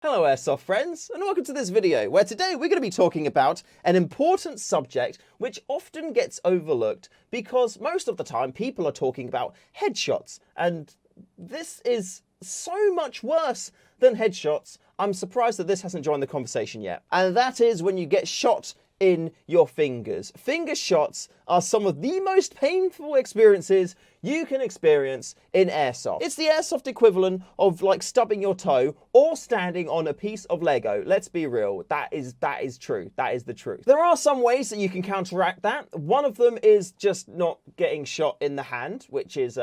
Hello Airsoft friends, and welcome to this video where today we're going to be talking about an important subject which often gets overlooked because most of the time people are talking about headshots, and this is so much worse than headshots. I'm surprised that this hasn't joined the conversation yet, and that is when you get shot in your fingers. Finger shots are some of the most painful experiences you can experience in Airsoft. It's the Airsoft equivalent of like stubbing your toe or standing on a piece of Lego. Let's be real, that is true. That is the truth. There are some ways that you can counteract that. One of them is just not getting shot in the hand, which is,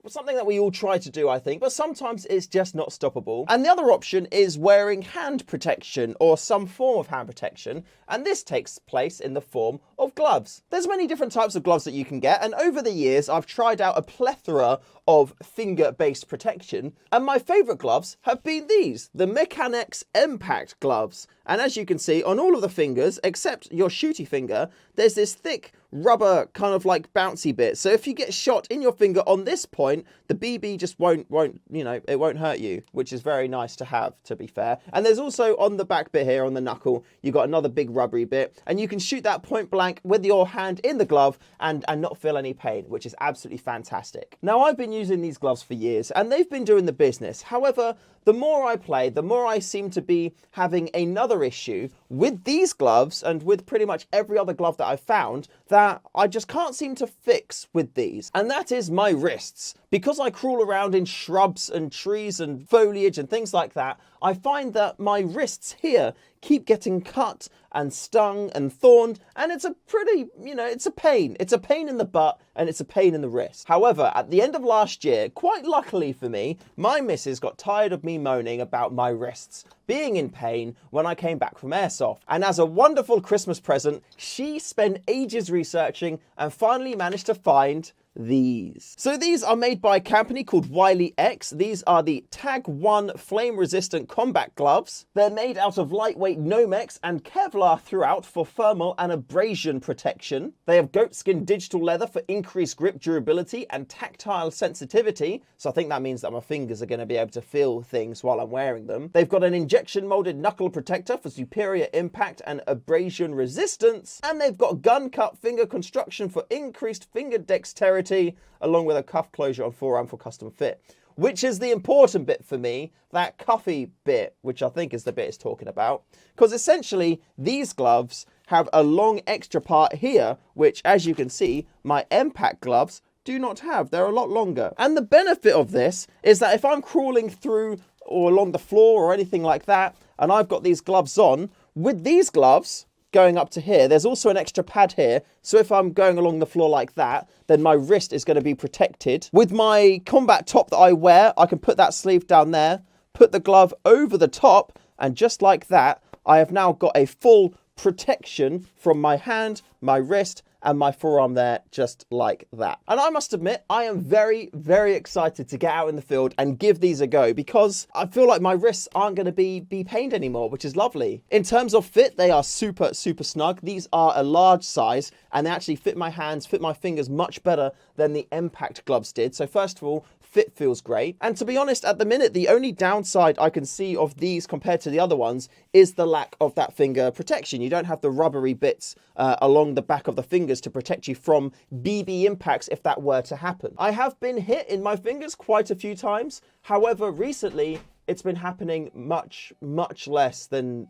something that we all try to do, I think, but sometimes it's just not stoppable. And the other option is wearing hand protection or some form of hand protection, and this takes place in the form of gloves. There's many different types of gloves that you can get, and over the years I've tried out a plethora of finger-based protection, and my favourite gloves have been these, the Mechanics Impact gloves. And as you can see, on all of the fingers, except your shooty finger, there's this thick rubber kind of like bouncy bit. So if you get shot in your finger on this point, the BB just won't hurt you, which is very nice to have, to be fair. And there's also on the back bit here, on the knuckle, you've got another big rubbery bit, and you can shoot that point blank with your hand in the glove and not feel any pain, which is absolutely fantastic. Now, I've been using these gloves for years, and they've been doing the business. However, the more I play, the more I seem to be having another issue with these gloves and with pretty much every other glove that I've found that I just can't seem to fix with these. And that is my wrists. Because I crawl around in shrubs and trees and foliage and things like that, I find that my wrists here keep getting cut and stung and thorned, and it's a pretty, it's a pain. It's a pain in the butt and it's a pain in the wrist. However, at the end of last year, quite luckily for me, my missus got tired of me moaning about my wrists being in pain when I came back from Airsoft. And as a wonderful Christmas present, she spent ages researching and finally managed to find these. So these are made by a company called Wiley X. These are the Tag 1 flame resistant combat gloves. They're made out of lightweight Nomex and Kevlar throughout for thermal and abrasion protection. They have goatskin digital leather for increased grip durability and tactile sensitivity. So I think that means that my fingers are going to be able to feel things while I'm wearing them. They've got an injection molded knuckle protector for superior impact and abrasion resistance. And they've got gun cut finger construction for increased finger dexterity, along with a cuff closure on forearm for custom fit, which is the important bit for me, that cuffy bit, which I think is the bit it's talking about, because essentially these gloves have a long extra part here, which, as you can see, my Impact gloves do not have. They're a lot longer. And the benefit of this is that if I'm crawling through or along the floor or anything like that, and I've got these gloves on, with these gloves going up to here, there's also an extra pad here, so if I'm going along the floor like that, then my wrist is going to be protected. With my combat top that I wear, I can put that sleeve down there, put the glove over the top, and just like that, I have now got a full protection from my hand, my wrist, and my forearm there, just like that. And I must admit, I am very, very excited to get out in the field and give these a go, because I feel like my wrists aren't going to be pained anymore, which is lovely. In terms of fit, they are super, super snug. These are a large size, and they actually fit my hands, fit my fingers much better than the Impact gloves did. So first of all, fit feels great. And to be honest, at the minute, the only downside I can see of these compared to the other ones is the lack of that finger protection. You don't have the rubbery bits along the back of the fingers to protect you from BB impacts if that were to happen. I have been hit in my fingers quite a few times. However, recently it's been happening much, much less than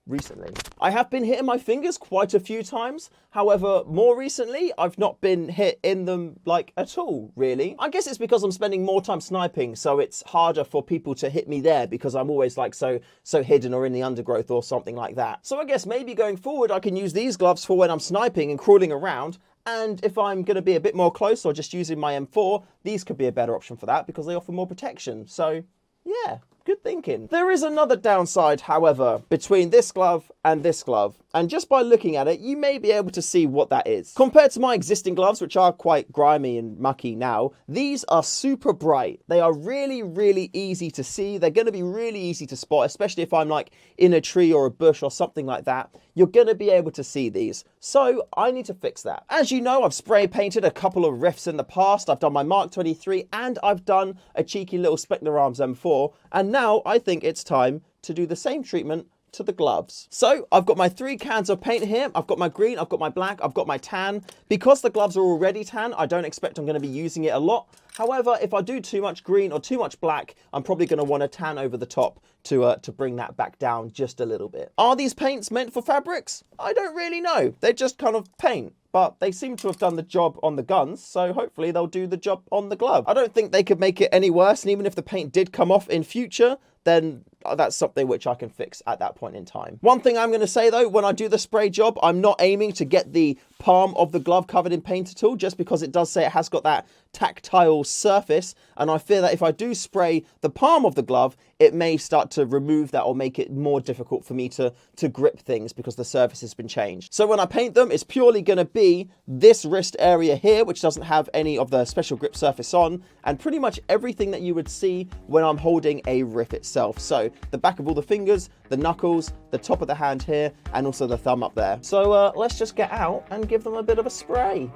recently. I have been hit in my fingers quite a few times. However, more recently, I've not been hit in them like at all, really. I guess it's because I'm spending more time sniping, so it's harder for people to hit me there because I'm always like so hidden or in the undergrowth or something like that. So I guess maybe going forward, I can use these gloves for when I'm sniping and crawling around. And if I'm going to be a bit more close or just using my M4, these could be a better option for that because they offer more protection. So yeah, good thinking. There is another downside, however, between this glove and this glove. And just by looking at it, you may be able to see what that is. Compared to my existing gloves, which are quite grimy and mucky now, these are super bright. They are really, really easy to see. They're going to be really easy to spot, especially if I'm like in a tree or a bush or something like that. you're going to be able to see these. So I need to fix that. As you know, I've spray painted a couple of Rifts in the past. I've done my Mark 23 and I've done a cheeky little Spectre Arms M4. And now I think it's time to do the same treatment to the gloves. So I've got my 3 cans of paint here. I've got my green, I've got my black, I've got my tan. Because the gloves are already tan, I don't expect I'm going to be using it a lot. However, if I do too much green or too much black, I'm probably going to want to tan over the top to bring that back down just a little bit. Are these paints meant for fabrics? I don't really know. They're just kind of paint. But they seem to have done the job on the guns, so hopefully they'll do the job on the glove. I don't think they could make it any worse, and even if the paint did come off in future, then that's something which I can fix at that point in time. One thing I'm going to say though, when I do the spray job, I'm not aiming to get the palm of the glove covered in paint at all, just because it does say it has got that tactile surface, and I fear that if I do spray the palm of the glove, it may start to remove that or make it more difficult for me to grip things because the surface has been changed. So when I paint them, it's purely going to be this wrist area here, which doesn't have any of the special grip surface on, and pretty much everything that you would see when I'm holding a Rift itself. So the back of all the fingers, the knuckles, the top of the hand here, and also the thumb up there. So let's just get out and give them a bit of a spray.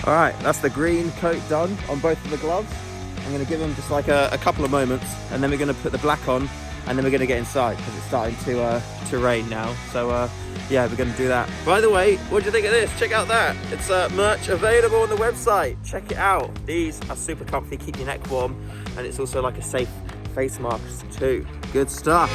All right, that's the green coat done on both of the gloves. I'm going to give them just like a couple of moments, and then we're going to put the black on, and then we're going to get inside because it's starting to rain now. So yeah, we're going to do that. By the way, what do you think of this? Check out that. It's merch available on the website. Check it out. These are super comfy, keep your neck warm, and it's also like a safe face mask too. Good stuff.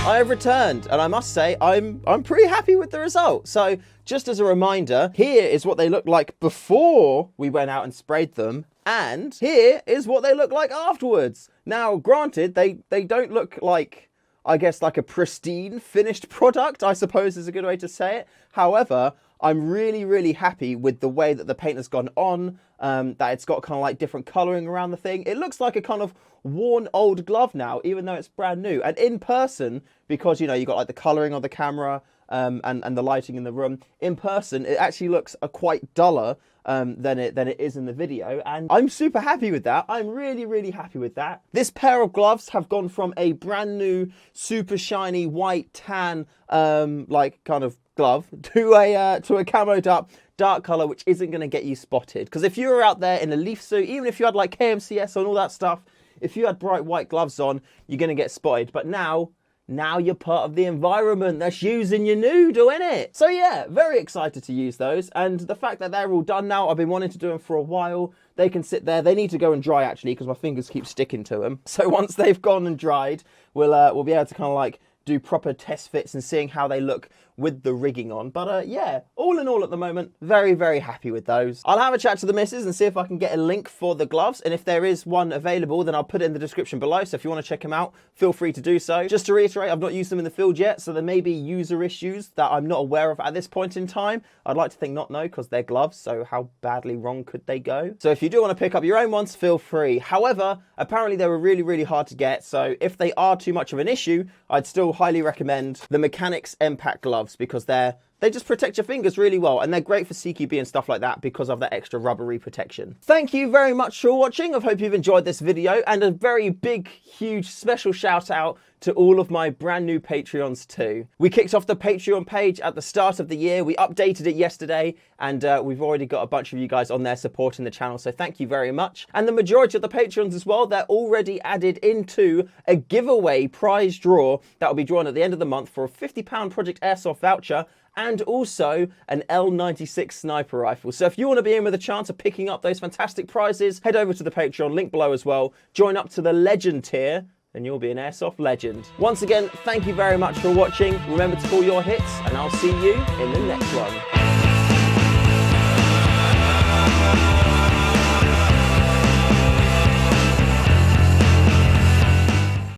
I've returned, and I must say I'm pretty happy with the result. So just as a reminder, here is what they looked like before we went out and sprayed them, and here is what they look like afterwards. Now granted, they don't look like, I guess, like a pristine finished product, I suppose is a good way to say it. However, I'm really happy with the way that the paint has gone on, that it's got kind of like different colouring around the thing. It looks like a kind of worn old glove now, even though it's brand new. And in person, because, you know, you got like the colouring on the camera and the lighting in the room, in person, it actually looks quite duller than it is in the video, and I'm super happy with that. I'm really happy with that. This pair of gloves have gone from a brand new super shiny white tan like kind of glove to a camo dark color, which isn't going to get you spotted, because if you were out there in a leaf suit, even if you had like KMCS on all that stuff, if you had bright white gloves on, you're going to get spotted. But now you're part of the environment that's using your noodle, innit? So yeah, very excited to use those. And the fact that they're all done now, I've been wanting to do them for a while. They can sit there. They need to go and dry, actually, because my fingers keep sticking to them. So once they've gone and dried, we'll be able to kind of like do proper test fits and seeing how they look with the rigging on. But yeah, all in all at the moment, very happy with those. I'll have a chat to the missus and see if I can get a link for the gloves, and if there is one available, then I'll put it in the description below, so if you want to check them out, feel free to do so. Just to reiterate, I've not used them in the field yet, so there may be user issues that I'm not aware of at this point in time. I'd like to think not, no, because they're gloves, so how badly wrong could they go? So if you do want to pick up your own ones, feel free. However, apparently they were really hard to get, so if they are too much of an issue, I'd still highly recommend the Mechanics Impact gloves, because they just protect your fingers really well, and they're great for CQB and stuff like that because of that extra rubbery protection. Thank you very much for watching. I hope you've enjoyed this video, and a very big, huge, special shout out to all of my brand new Patreons too. We kicked off the Patreon page at the start of the year. We updated it yesterday, and we've already got a bunch of you guys on there supporting the channel, so thank you very much. And the majority of the Patreons as well, they're already added into a giveaway prize draw that will be drawn at the end of the month for a £50 Project Airsoft voucher, and also an L96 sniper rifle. So if you want to be in with a chance of picking up those fantastic prizes, head over to the Patreon, link below as well. Join up to the Legend tier, and you'll be an Airsoft legend. Once again, thank you very much for watching. Remember to call your hits, and I'll see you in the next one.